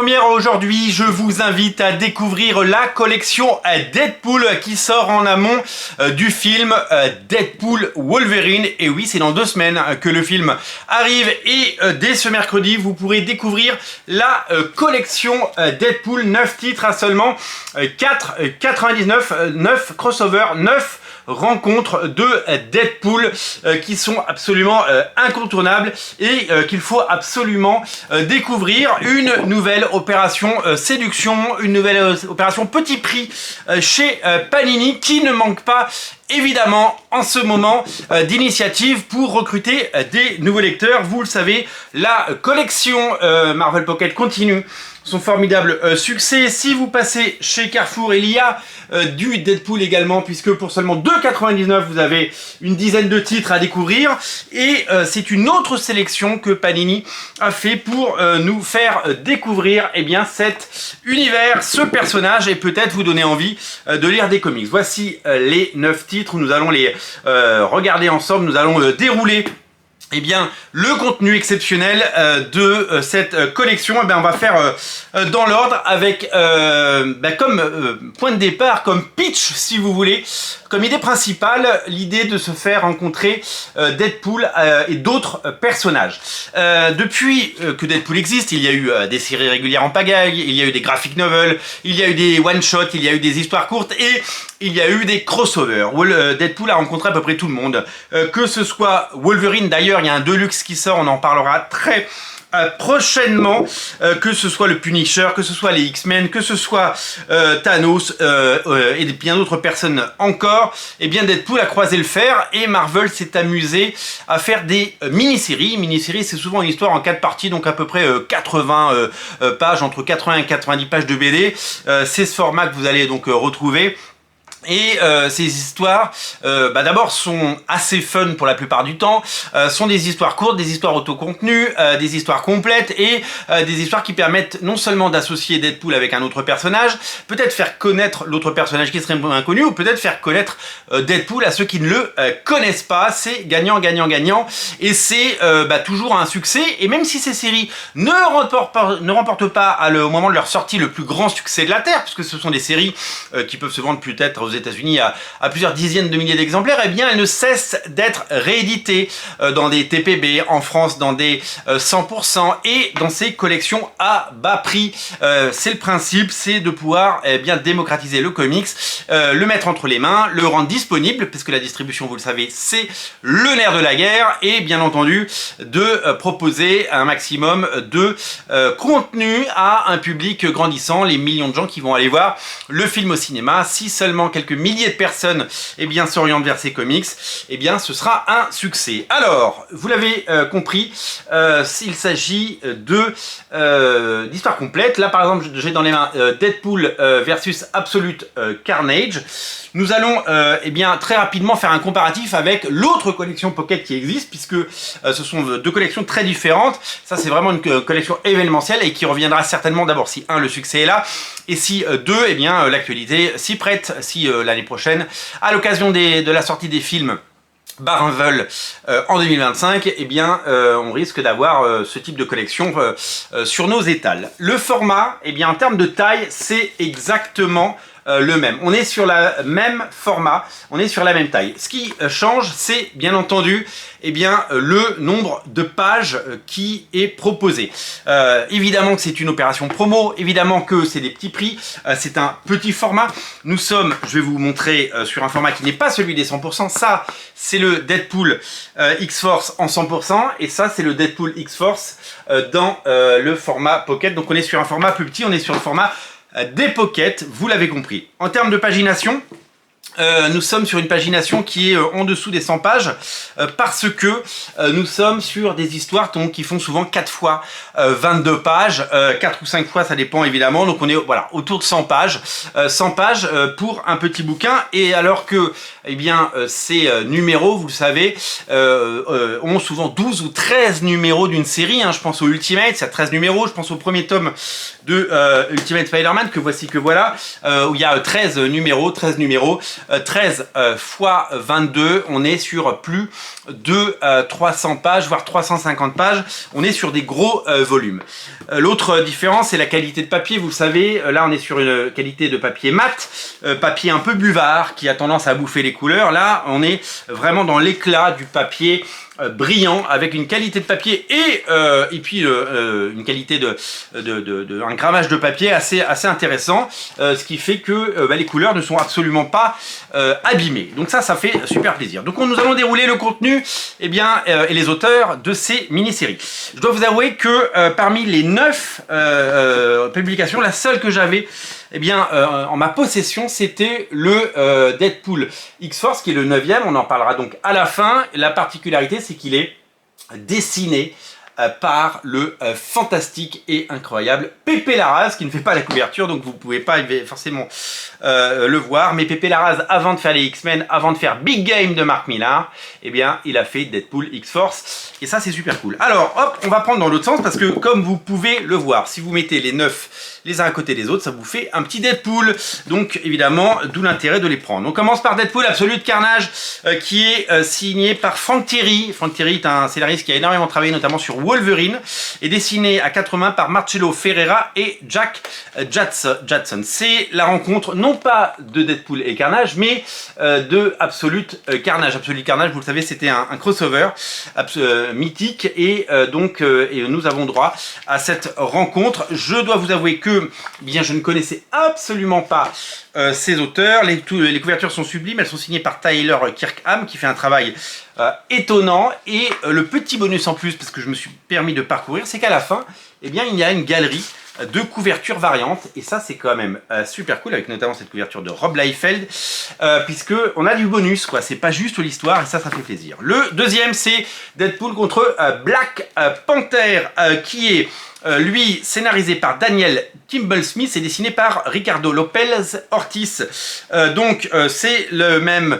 Première aujourd'hui, je vous invite à découvrir la collection Deadpool qui sort en amont du film Deadpool Wolverine. Et oui, c'est dans 2 semaines que le film arrive et dès ce mercredi, vous pourrez découvrir la collection Deadpool, 9 titres à seulement 4,99, 9 crossovers, 9 rencontres de Deadpool qui sont absolument incontournables et qu'il faut absolument découvrir. Une nouvelle opération séduction, une nouvelle opération petit prix chez Panini qui ne manque pas évidemment en ce moment d'initiative pour recruter des nouveaux lecteurs. Vous le savez, la collection Marvel Pocket continue son formidable succès. Si vous passez chez Carrefour, il y a du Deadpool également, puisque pour seulement 2,99 vous avez une dizaine de titres à découvrir. Et c'est une autre sélection que Panini a fait pour nous faire découvrir cet univers, ce personnage, et peut-être vous donner envie de lire des comics. Voici les 9 titres, nous allons les regarder ensemble, nous allons dérouler le contenu exceptionnel de cette collection. On va faire dans l'ordre avec comme point de départ, comme pitch si vous voulez, comme idée principale, l'idée de se faire rencontrer Deadpool et d'autres personnages. Depuis que Deadpool existe, il y a eu des séries régulières en pagaille, il y a eu des graphic novels, il y a eu des one-shots, il y a eu des histoires courtes et il y a eu des crossovers. Deadpool a rencontré à peu près tout le monde, que ce soit Wolverine. D'ailleurs, il y a un Deluxe qui sort, on en parlera très prochainement, que ce soit le Punisher, que ce soit les X-Men, que ce soit Thanos et bien d'autres personnes encore. Deadpool a croisé le fer et Marvel s'est amusé à faire des mini-séries. Mini-séries, c'est souvent une histoire en 4 parties, donc à peu près 80 pages, entre 80 et 90 pages de BD. C'est ce format que vous allez donc retrouver. Et ces histoires, d'abord sont assez fun pour la plupart du temps, sont des histoires courtes, des histoires autocontenues, des histoires complètes et des histoires qui permettent non seulement d'associer Deadpool avec un autre personnage, peut-être faire connaître l'autre personnage qui serait inconnu, ou peut-être faire connaître Deadpool à ceux qui ne le connaissent pas. C'est gagnant, gagnant, gagnant, et c'est toujours un succès. Et même si ces séries ne remportent pas au moment de leur sortie le plus grand succès de la Terre, puisque ce sont des séries qui peuvent se vendre peut-être aux États-Unis à plusieurs dizaines de milliers d'exemplaires, elles ne cessent d'être rééditées dans des TPB, en France dans des 100% et dans ces collections à bas prix. C'est le principe, c'est de pouvoir démocratiser le comics, le mettre entre les mains, le rendre disponible, parce que la distribution, vous le savez, c'est le nerf de la guerre, et bien entendu de proposer un maximum de contenu à un public grandissant, les millions de gens qui vont aller voir le film au cinéma. Si seulement quelques milliers de personnes s'orientent vers ces comics, ce sera un succès. Alors, vous l'avez compris, s'il s'agit d'histoires complètes. Là, par exemple, j'ai dans les mains Deadpool versus Absolute Carnage. Nous allons très rapidement faire un comparatif avec l'autre collection Pocket qui existe, puisque ce sont 2 collections très différentes. Ça, c'est vraiment une collection événementielle et qui reviendra certainement d'abord si le succès est là, et si 2 l'actualité s'y prête, si l'année prochaine, à l'occasion de la sortie des films Marvel en 2025, on risque d'avoir ce type de collection sur nos étals. Le format, en termes de taille, c'est exactement le même. On est sur le même format, on est sur la même taille. Ce qui change, c'est bien entendu le nombre de pages qui est proposé. Évidemment que c'est une opération promo, évidemment que c'est des petits prix, c'est un petit format. Nous sommes, je vais vous montrer sur un format qui n'est pas celui des 100%. Ça, c'est le Deadpool X-Force en 100%, et ça, c'est le Deadpool X-Force dans le format Pocket. Donc on est sur un format plus petit, on est sur le format des Pocket, vous l'avez compris. En termes de pagination, nous sommes sur une pagination qui est en dessous des 100 pages parce que nous sommes sur des histoires qui font souvent 4 fois 22 pages, 4 ou 5 fois, ça dépend évidemment. Donc on est autour de 100 pages, 100 pages pour un petit bouquin. Et alors que ces numéros, vous le savez, ont souvent 12 ou 13 numéros d'une série. Je pense au Ultimate, il y a 13 numéros. Je pense au premier tome de Ultimate Spider-Man, que voilà, où il y a 13 numéros. 13 fois 22, on est sur plus de 300 pages, voire 350 pages. On est sur des gros volumes. L'autre différence, c'est la qualité de papier. Vous le savez, là on est sur une qualité de papier mat, papier un peu buvard qui a tendance à bouffer les couleurs. Là, on est vraiment dans l'éclat du papier brillant, avec une qualité de papier et puis une qualité un grammage de papier assez intéressant, ce qui fait que les couleurs ne sont absolument pas abîmées. Donc ça fait super plaisir. Donc nous allons dérouler le contenu et les auteurs de ces mini-séries. Je dois vous avouer que parmi les 9 publications, la seule que j'avais en ma possession, c'était le Deadpool X-Force, qui est le 9e. On en parlera donc à la fin. La particularité, c'est qu'il est dessiné par le fantastique et incroyable Pepe Larraz, qui ne fait pas la couverture, donc vous ne pouvez pas forcément le voir. Mais Pepe Larraz, avant de faire les X-Men, avant de faire Big Game de Mark Millar, il a fait Deadpool X-Force. Et ça, c'est super cool. Alors, hop, on va prendre dans l'autre sens, parce que comme vous pouvez le voir, si vous mettez les 9 les uns à côté des autres, ça vous fait un petit Deadpool. Donc, évidemment, d'où l'intérêt de les prendre. On commence par Deadpool Absolute Carnage, qui est signé par Frank Thierry. Frank Thierry est un scénariste qui a énormément travaillé, notamment sur Wolverine, et dessiné à 4 mains par Marcello Ferreira et Jack Jadson. C'est la rencontre, non pas de Deadpool et Carnage, mais de Absolute Carnage. Absolute Carnage, vous le savez, c'était un crossover mythique, et nous avons droit à cette rencontre. Je dois vous avouer que je ne connaissais absolument pas ces auteurs. Les couvertures sont sublimes, elles sont signées par Tyler Kirkham, qui fait un travail étonnant. Et le petit bonus en plus, parce que je me suis permis de parcourir, c'est qu'à la fin, il y a une galerie de couvertures variantes, et ça c'est quand même super cool, avec notamment cette couverture de Rob Liefeld, puisque on a du bonus, quoi. C'est pas juste l'histoire, et ça fait plaisir. Le deuxième, c'est Deadpool contre Black Panther, qui est lui scénarisé par Daniel Kimball Smith et dessiné par Ricardo Lopez Ortiz. C'est le même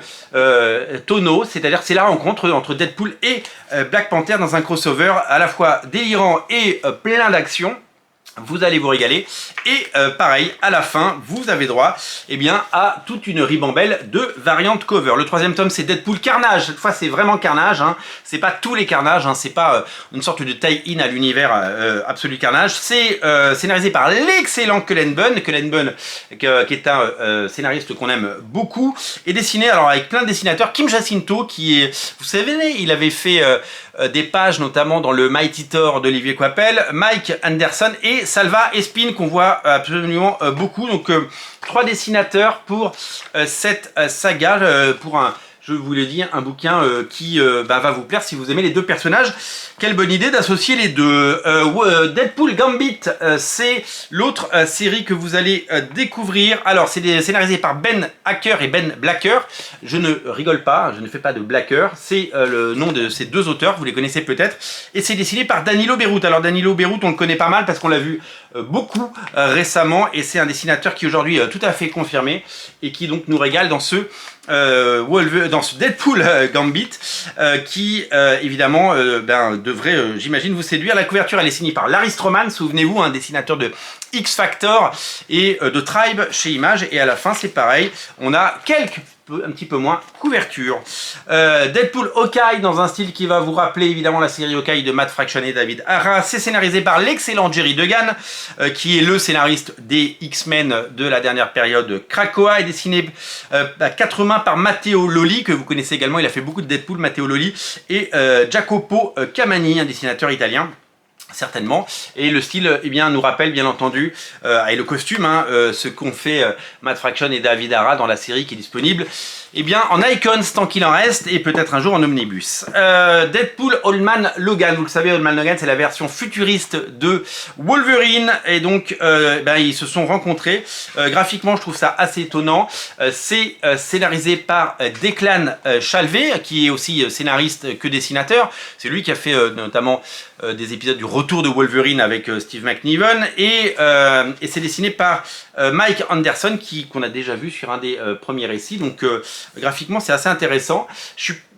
tonneau, c'est-à-dire c'est la rencontre entre Deadpool et Black Panther dans un crossover à la fois délirant et plein d'action. Vous allez vous régaler, et pareil, à la fin, vous avez droit à toute une ribambelle de variantes cover. Le troisième tome, c'est Deadpool Carnage. Cette fois, c'est vraiment Carnage, hein. C'est pas tous les Carnages, hein. C'est pas une sorte de tie-in à l'univers Absolu Carnage. C'est scénarisé par l'excellent Cullen Bunn, qui est un scénariste qu'on aime beaucoup, et dessiné alors avec plein de dessinateurs. Kim Jacinto, qui est, vous savez, il avait fait des pages notamment dans le Mighty Thor d'Olivier Coipel, Mike Anderson et Salva Espin, qu'on voit absolument beaucoup. Donc 3 dessinateurs pour cette saga, pour je vous l'ai dit, un bouquin qui va vous plaire si vous aimez les deux personnages. Quelle bonne idée d'associer les deux. Deadpool Gambit, c'est l'autre série que vous allez découvrir. Alors, c'est scénarisé par Ben Hacker et Ben Blacker. Je ne rigole pas, je ne fais pas de Blacker. C'est le nom de ces deux auteurs, vous les connaissez peut-être. Et c'est dessiné par Danilo Beirut. Alors, Danilo Beirut, on le connaît pas mal parce qu'on l'a vu beaucoup récemment. Et c'est un dessinateur qui est aujourd'hui tout à fait confirmé et qui donc nous régale dans ce Deadpool Gambit, qui évidemment devrait, j'imagine, vous séduire. La couverture, elle est signée par Larry Stroman, souvenez-vous, un dessinateur de X Factor et de Tribe chez Image. Et à la fin, c'est pareil, on a un petit peu moins couverture. Deadpool Hawkeye, dans un style qui va vous rappeler évidemment la série Hawkeye de Matt Fraction et David Hara. C'est scénarisé par l'excellent Jerry Duggan, qui est le scénariste des X-Men de la dernière période Krakoa, et dessiné à 4 mains par Matteo Lolli, que vous connaissez également, il a fait beaucoup de Deadpool, Matteo Lolli, et Jacopo Camani, un dessinateur italien. Certainement, et le style nous rappelle bien entendu, et le costume, ce qu'ont fait Matt Fraction et David Hara dans la série qui est disponible en Icons tant qu'il en reste, et peut-être un jour en omnibus. Deadpool Old Man Logan, vous le savez, Old Man Logan c'est la version futuriste de Wolverine, et donc ils se sont rencontrés. Graphiquement je trouve ça assez étonnant. C'est scénarisé par Declan Shalvey, qui est aussi scénariste que dessinateur. C'est lui qui a fait notamment des épisodes du Retour de Wolverine avec Steve McNiven, et c'est dessiné par Mike Anderson, qu'on a déjà vu sur un des premiers récits. Donc graphiquement c'est assez intéressant.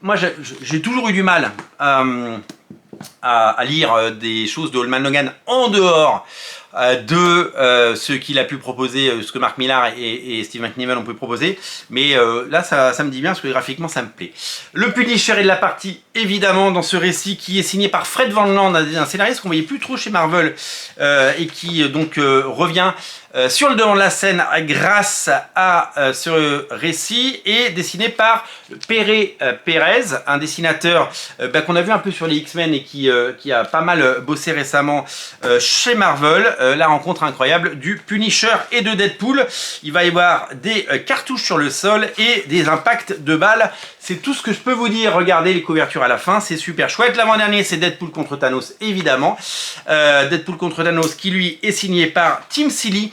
Moi j'ai toujours eu du mal à lire des choses de Old Man Logan en dehors de ce qu'il a pu proposer, ce que Mark Millar et Steve McNiven ont pu proposer. Mais là, ça me dit bien, parce que graphiquement, ça me plaît. Le Punisher est de la partie, évidemment, dans ce récit qui est signé par Fred Van Land, un scénariste qu'on voyait plus trop chez Marvel, et qui donc revient sur le devant de la scène grâce à ce récit, et dessiné par Pere Perez, un dessinateur qu'on a vu un peu sur les X-Men et qui a pas mal bossé récemment chez Marvel. La rencontre incroyable du Punisher et de Deadpool. Il va y avoir des cartouches sur le sol et des impacts de balles. C'est tout ce que je peux vous dire. Regardez les couvertures à la fin, c'est super chouette. L'avant-dernier, c'est Deadpool contre Thanos, évidemment. Deadpool contre Thanos qui, lui, est signé par Tim Seeley.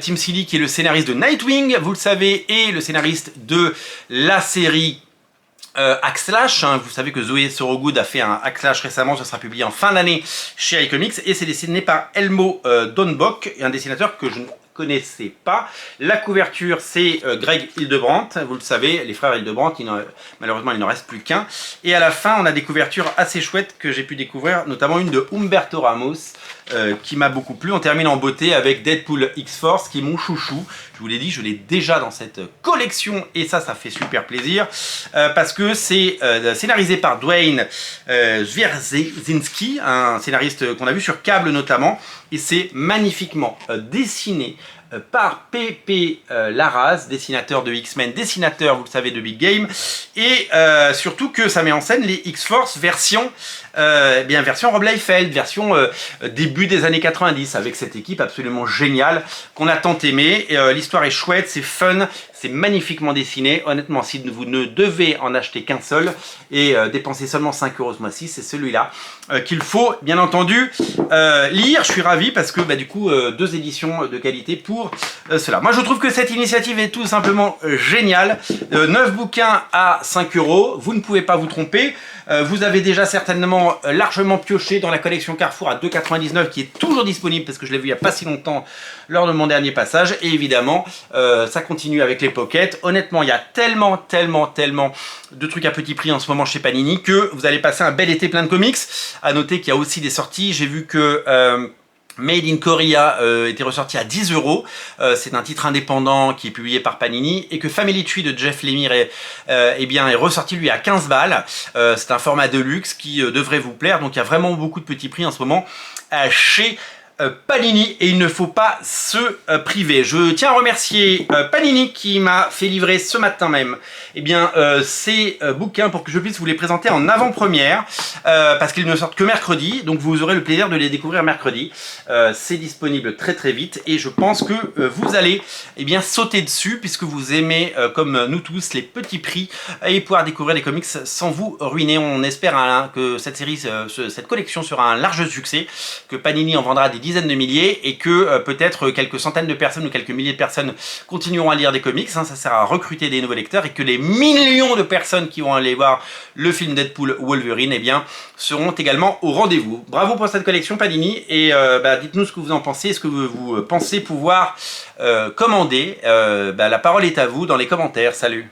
Tim Seeley qui est le scénariste de Nightwing, vous le savez, et le scénariste de la série Hack/Slash, hein. Vous savez que Zoé Sorogood a fait un Hack/Slash récemment, ça sera publié en fin d'année chez iComics, et c'est dessiné par Elmo Donbok, un dessinateur que je ne connaissais pas. La couverture, c'est Greg Hildebrandt, vous le savez, les frères Hildebrandt, malheureusement il n'en reste plus qu'un. Et à la fin, on a des couvertures assez chouettes que j'ai pu découvrir, notamment une de Humberto Ramos, qui m'a beaucoup plu. On termine en beauté avec Deadpool X-Force, qui est mon chouchou. Je vous l'ai dit, je l'ai déjà dans cette collection, et ça fait super plaisir, parce que c'est scénarisé par Dwayne Zwierzinski, un scénariste qu'on a vu sur Câble notamment, et c'est magnifiquement dessiné par P.P. Larraz, dessinateur de X-Men, dessinateur, vous le savez, de Big Game, et surtout que ça met en scène les X-Force version Rob Liefeld, version début des années 90, avec cette équipe absolument géniale qu'on a tant aimé. L'histoire est chouette, c'est fun, c'est magnifiquement dessiné. Honnêtement, si vous ne devez en acheter qu'un seul et dépenser seulement 5 € ce mois-ci, c'est celui-là qu'il faut bien entendu lire. Je suis ravi parce que du coup 2 éditions de qualité pour cela. Moi je trouve que cette initiative est tout simplement géniale. 9 bouquins à 5 €, vous ne pouvez pas vous tromper. Vous avez déjà certainement largement pioché dans la collection Carrefour à 2,99 € qui est toujours disponible parce que je l'ai vu il n'y a pas si longtemps lors de mon dernier passage. Et évidemment, ça continue avec les pockets. Honnêtement, il y a tellement de trucs à petit prix en ce moment chez Panini que vous allez passer un bel été plein de comics. À noter qu'il y a aussi des sorties. J'ai vu que Made in Korea était ressorti à 10 €. C'est un titre indépendant qui est publié par Panini, et que Family Tree de Jeff Lemire est ressorti lui à 15 balles. C'est un format de luxe qui devrait vous plaire. Donc il y a vraiment beaucoup de petits prix en ce moment chez Panini, et il ne faut pas se priver. Je tiens à remercier Panini qui m'a fait livrer ce matin même ces bouquins pour que je puisse vous les présenter en avant-première, parce qu'ils ne sortent que mercredi, donc vous aurez le plaisir de les découvrir mercredi. C'est disponible très vite, et je pense que vous allez sauter dessus puisque vous aimez comme nous tous les petits prix et pouvoir découvrir des comics sans vous ruiner. On espère que cette série, cette collection sera un large succès, que Panini en vendra des dizaines de milliers, et que peut-être quelques centaines de personnes ou quelques milliers de personnes continueront à lire des comics. Ça sert à recruter des nouveaux lecteurs, et que les millions de personnes qui vont aller voir le film Deadpool Wolverine seront également au rendez-vous. Bravo pour cette collection Panini, et dites-nous ce que vous en pensez. Est-ce que vous pensez pouvoir commander? La parole est à vous dans les commentaires. Salut.